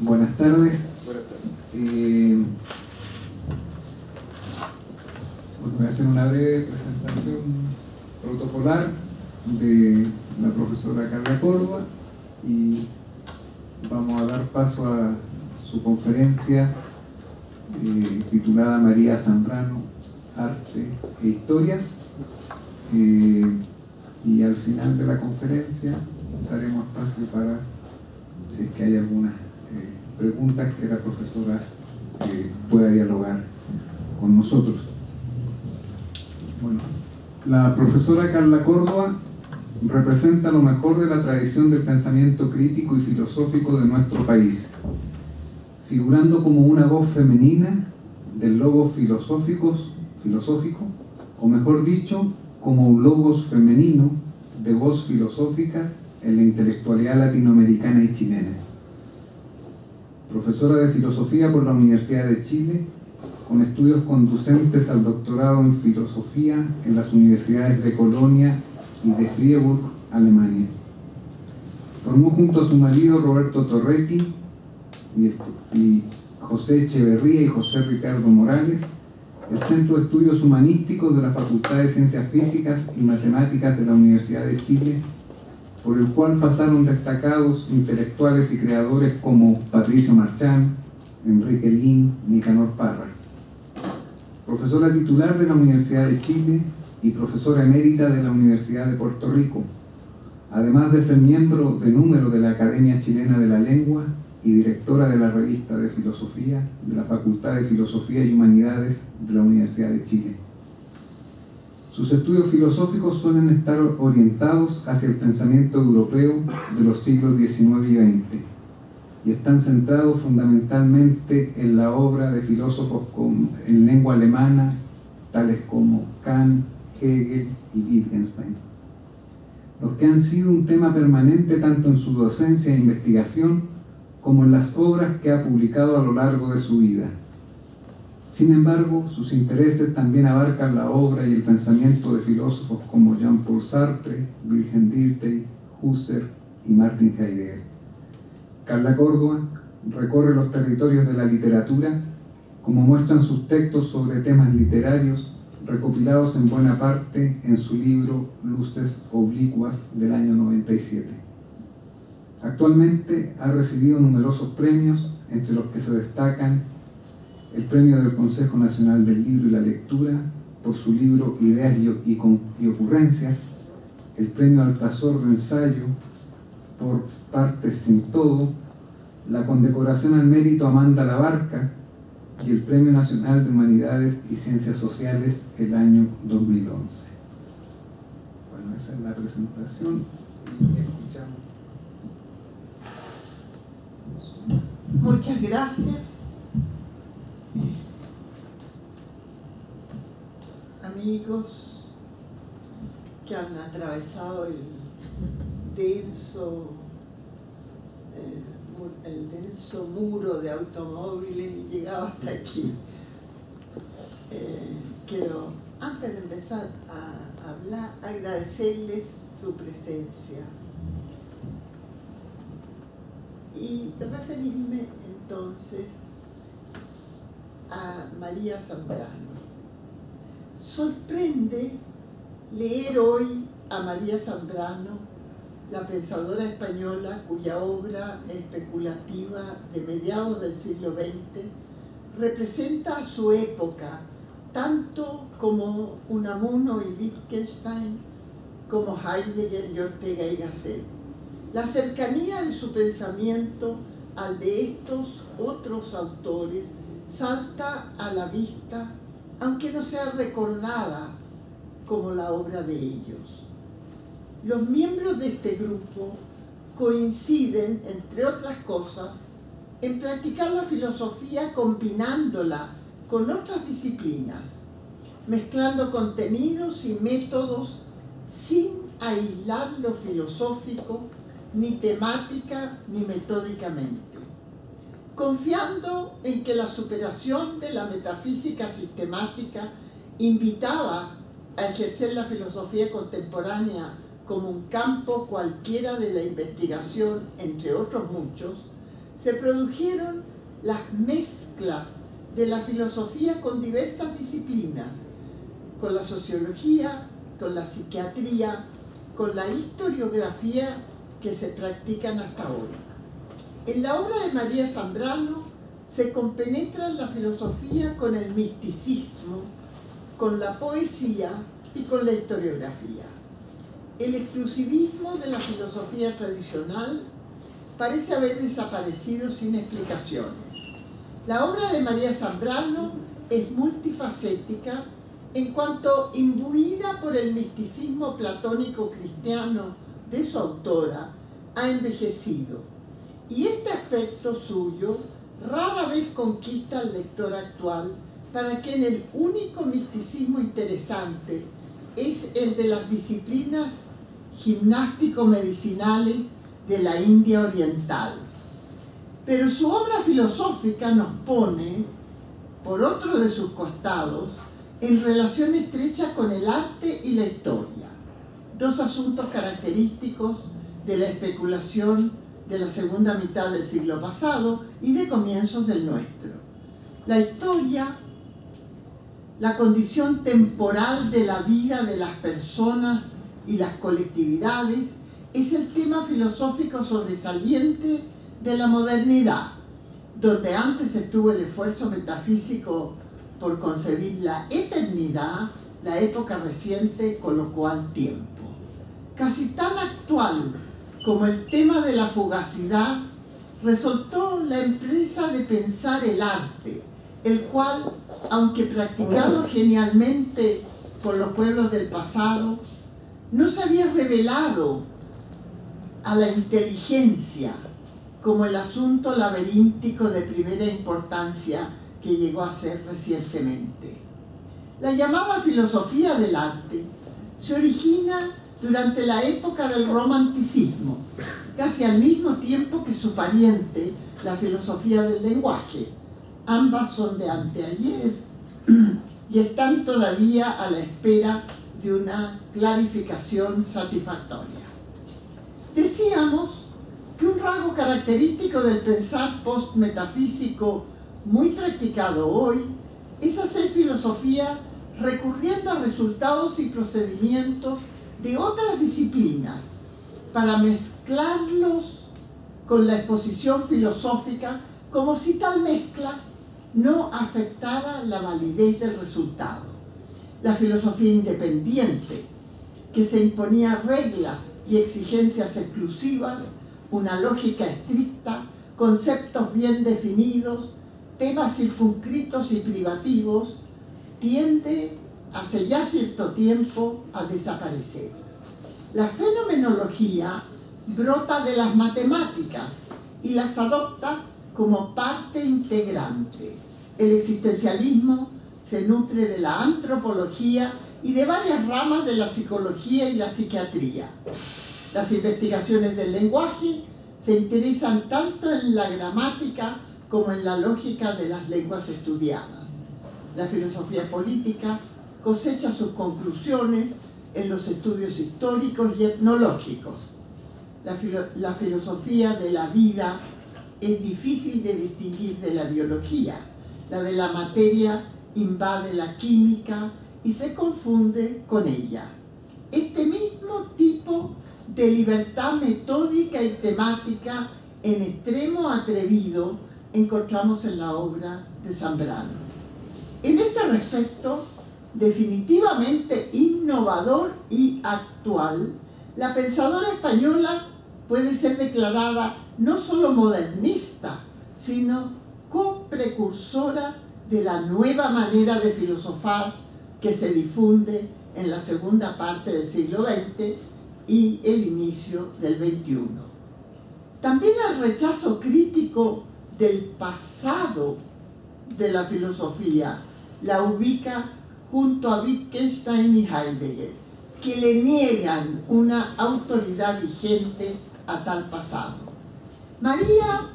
Buenas tardes. Voy a hacer una breve presentación protocolar de la profesora Carla Córdoba y vamos a dar paso a su conferencia titulada María Zambrano, Arte e Historia, y al final de la conferencia daremos espacio para, si es que hay algunas preguntas, que la profesora pueda dialogar con nosotros. Bueno, la profesora Carla Córdoba representa lo mejor de la tradición del pensamiento crítico y filosófico de nuestro país, figurando como una voz femenina del logos filosófico, o mejor dicho, como un logos femenino de voz filosófica en la intelectualidad latinoamericana y chilena. Profesora de Filosofía por la Universidad de Chile, con estudios conducentes al doctorado en Filosofía en las universidades de Colonia y de Freiburg, Alemania. Formó junto a su marido Roberto Torretti y José Echeverría y José Ricardo Morales el Centro de Estudios Humanísticos de la Facultad de Ciencias Físicas y Matemáticas de la Universidad de Chile, por el cual pasaron destacados intelectuales y creadores como Patricio Marchán, Enrique Lin, Nicanor Parra. Profesora titular de la Universidad de Chile y profesora emérita de la Universidad de Puerto Rico, además de ser miembro de número de la Academia Chilena de la Lengua y directora de la revista de Filosofía de la Facultad de Filosofía y Humanidades de la Universidad de Chile. Sus estudios filosóficos suelen estar orientados hacia el pensamiento europeo de los siglos XIX y XX y están centrados fundamentalmente en la obra de filósofos en lengua alemana, tales como Kant, Hegel y Wittgenstein, los que han sido un tema permanente tanto en su docencia e investigación como en las obras que ha publicado a lo largo de su vida. Sin embargo, sus intereses también abarcan la obra y el pensamiento de filósofos como Jean-Paul Sartre, Wilhelm Dilthey, Husserl y Martin Heidegger. Carla Córdoba recorre los territorios de la literatura, como muestran sus textos sobre temas literarios, recopilados en buena parte en su libro Luces Oblicuas del año 97. Actualmente ha recibido numerosos premios, entre los que se destacan el Premio del Consejo Nacional del Libro y la Lectura por su libro Ideas y Ocurrencias, el Premio Altazor de Ensayo por Partes sin Todo, la Condecoración al Mérito Amanda Labarca y el Premio Nacional de Humanidades y Ciencias Sociales el año 2011. Bueno, esa es la presentación y escuchamos. Muchas gracias. Amigos que han atravesado el denso muro de automóviles y llegado hasta aquí. Quiero, antes de empezar a hablar, agradecerles su presencia y referirme entonces a María Zambrano. Sorprende leer hoy a María Zambrano, la pensadora española cuya obra especulativa de mediados del siglo XX representa a su época, tanto como Unamuno y Wittgenstein, como Heidegger y Ortega y Gasset. La cercanía de su pensamiento al de estos otros autores salta a la vista, aunque no sea recordada como la obra de ellos. Los miembros de este grupo coinciden, entre otras cosas, en practicar la filosofía combinándola con otras disciplinas, mezclando contenidos y métodos sin aislar lo filosófico, ni temática ni metódicamente, confiando en que la superación de la metafísica sistemática invitaba a ejercer la filosofía contemporánea como un campo cualquiera de la investigación, entre otros muchos, se produjeron las mezclas de la filosofía con diversas disciplinas, con la sociología, con la psiquiatría, con la historiografía que se practican hasta ahora. En la obra de María Zambrano se compenetra la filosofía con el misticismo, con la poesía y con la historiografía. El exclusivismo de la filosofía tradicional parece haber desaparecido sin explicaciones. La obra de María Zambrano es multifacética en cuanto imbuida por el misticismo platónico cristiano de su autora, ha envejecido. Y este aspecto suyo rara vez conquista al lector actual, para quien el único misticismo interesante es el de las disciplinas gimnástico-medicinales de la India oriental. Pero su obra filosófica nos pone, por otro de sus costados, en relación estrecha con el arte y la historia, dos asuntos característicos de la especulación de la segunda mitad del siglo pasado y de comienzos del nuestro. La historia, la condición temporal de la vida de las personas y las colectividades, es el tema filosófico sobresaliente de la modernidad, donde antes estuvo el esfuerzo metafísico por concebir la eternidad, la época reciente colocó al tiempo. Casi tan actual como el tema de la fugacidad, resultó la empresa de pensar el arte, el cual, aunque practicado genialmente por los pueblos del pasado, no se había revelado a la inteligencia como el asunto laberíntico de primera importancia que llegó a ser recientemente. La llamada filosofía del arte se origina durante la época del romanticismo, casi al mismo tiempo que su pariente, la filosofía del lenguaje. Ambas son de anteayer y están todavía a la espera de una clarificación satisfactoria. Decíamos que un rasgo característico del pensar postmetafísico muy practicado hoy es hacer filosofía recurriendo a resultados y procedimientos de otras disciplinas para mezclarlos con la exposición filosófica, como si tal mezcla no afectara la validez del resultado. La filosofía independiente, que se imponía reglas y exigencias exclusivas, una lógica estricta, conceptos bien definidos, temas circunscritos y privativos, tiende hace ya cierto tiempo a desaparecer. La fenomenología brota de las matemáticas y las adopta como parte integrante. El existencialismo se nutre de la antropología y de varias ramas de la psicología y la psiquiatría. Las investigaciones del lenguaje se interesan tanto en la gramática como en la lógica de las lenguas estudiadas. La filosofía política cosecha sus conclusiones en los estudios históricos y etnológicos. La filosofía de la vida es difícil de distinguir de la biología. La de la materia invade la química y se confunde con ella. Este mismo tipo de libertad metódica y temática en extremo atrevido encontramos en la obra de Zambrano. En este respecto, definitivamente innovador y actual, la pensadora española puede ser declarada no solo modernista, sino coprecursora de la nueva manera de filosofar que se difunde en la segunda parte del siglo XX y el inicio del XXI. También el rechazo crítico del pasado de la filosofía la ubica junto a Wittgenstein y Heidegger, que le niegan una autoridad vigente a tal pasado. María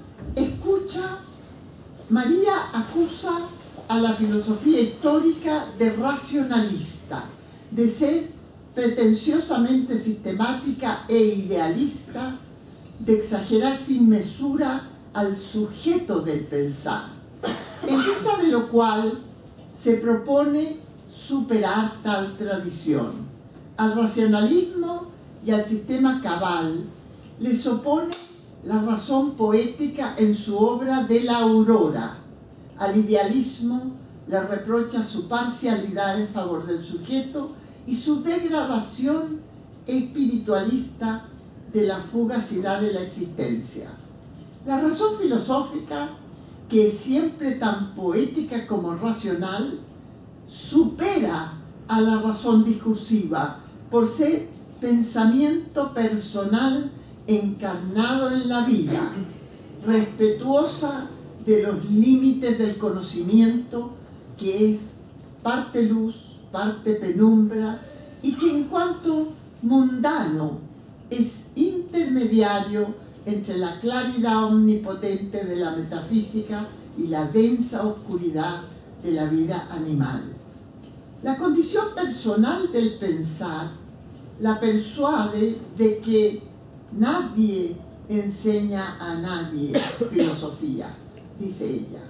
acusa a la filosofía histórica de racionalista, de ser pretenciosamente sistemática e idealista, de exagerar sin mesura al sujeto del pensar, en vista de lo cual se propone superar tal tradición. Al racionalismo y al sistema cabal les opone la razón poética en su obra de la aurora. Al idealismo le reprocha su parcialidad en favor del sujeto y su degradación espiritualista de la fugacidad de la existencia. La razón filosófica, que es siempre tan poética como racional, supera a la razón discursiva por ser pensamiento personal encarnado en la vida, respetuosa de los límites del conocimiento, que es parte luz, parte penumbra, y que en cuanto mundano es intermediario entre la claridad omnipotente de la metafísica y la densa oscuridad de la vida animal. La condición personal del pensar la persuade de que nadie enseña a nadie filosofía, dice ella.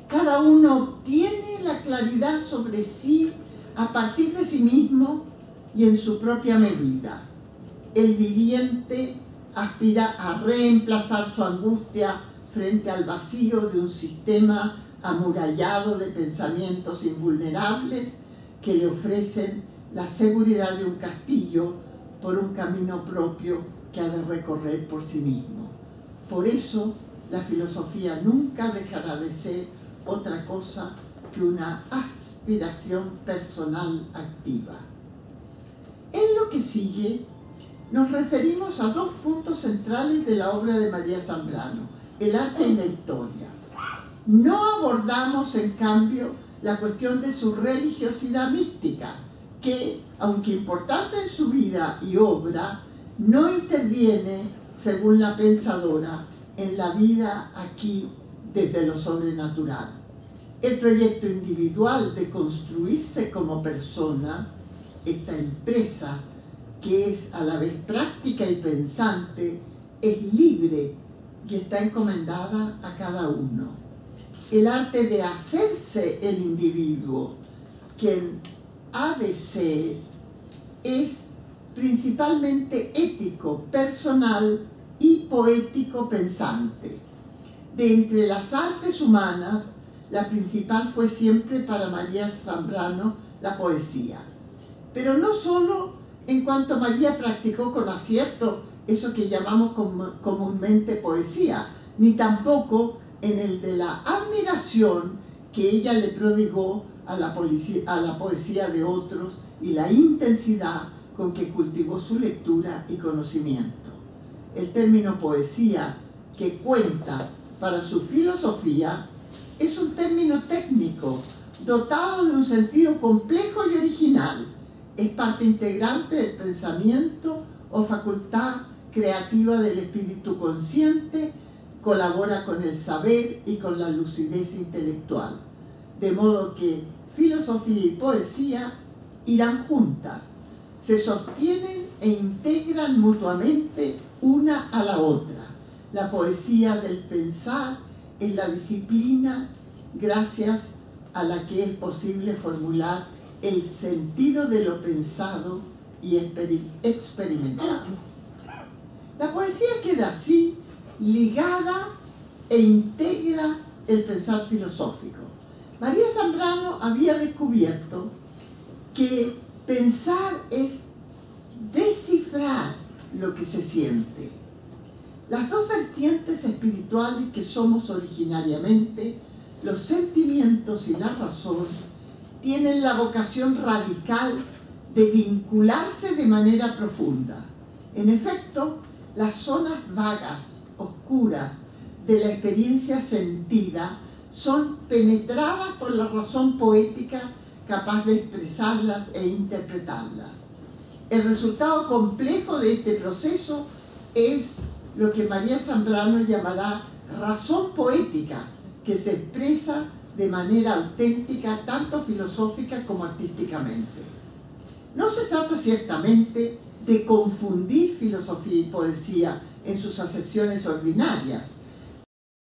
Cada uno obtiene la claridad sobre sí a partir de sí mismo y en su propia medida. El viviente aspira a reemplazar su angustia frente al vacío de un sistema amurallado de pensamientos invulnerables que le ofrecen la seguridad de un castillo por un camino propio que ha de recorrer por sí mismo. Por eso, la filosofía nunca dejará de ser otra cosa que una aspiración personal activa. En lo que sigue, nos referimos a dos puntos centrales de la obra de María Zambrano, el arte y la historia. No abordamos, en cambio, la cuestión de su religiosidad mística, que, aunque importante en su vida y obra, no interviene, según la pensadora, en la vida aquí desde lo sobrenatural. El proyecto individual de construirse como persona, esta empresa que es a la vez práctica y pensante, es libre y está encomendada a cada uno. El arte de hacerse el individuo, quien ha de ser, es principalmente ético, personal y poético pensante. De entre las artes humanas, la principal fue siempre para María Zambrano la poesía. Pero no solo en cuanto María practicó con acierto eso que llamamos comúnmente poesía, ni tampoco en el de la admiración que ella le prodigó a la poesía de otros y la intensidad con que cultivó su lectura y conocimiento. El término poesía, que cuenta para su filosofía, es un término técnico, dotado de un sentido complejo y original. Es parte integrante del pensamiento o facultad creativa del espíritu consciente, colabora con el saber y con la lucidez intelectual. De modo que filosofía y poesía irán juntas, se sostienen e integran mutuamente una a la otra. La poesía del pensar es la disciplina gracias a la que es posible formular el sentido de lo pensado y experimentado. La poesía queda así ligada e integra el pensar filosófico. María Zambrano había descubierto que pensar es descifrar lo que se siente. Las dos vertientes espirituales que somos originariamente, los sentimientos y la razón, tienen la vocación radical de vincularse de manera profunda. En efecto, las zonas vagas, oscuras de la experiencia sentida son penetradas por la razón poética capaz de expresarlas e interpretarlas. El resultado complejo de este proceso es lo que María Zambrano llamará razón poética, que se expresa de manera auténtica, tanto filosófica como artísticamente. No se trata ciertamente de confundir filosofía y poesía, en sus acepciones ordinarias,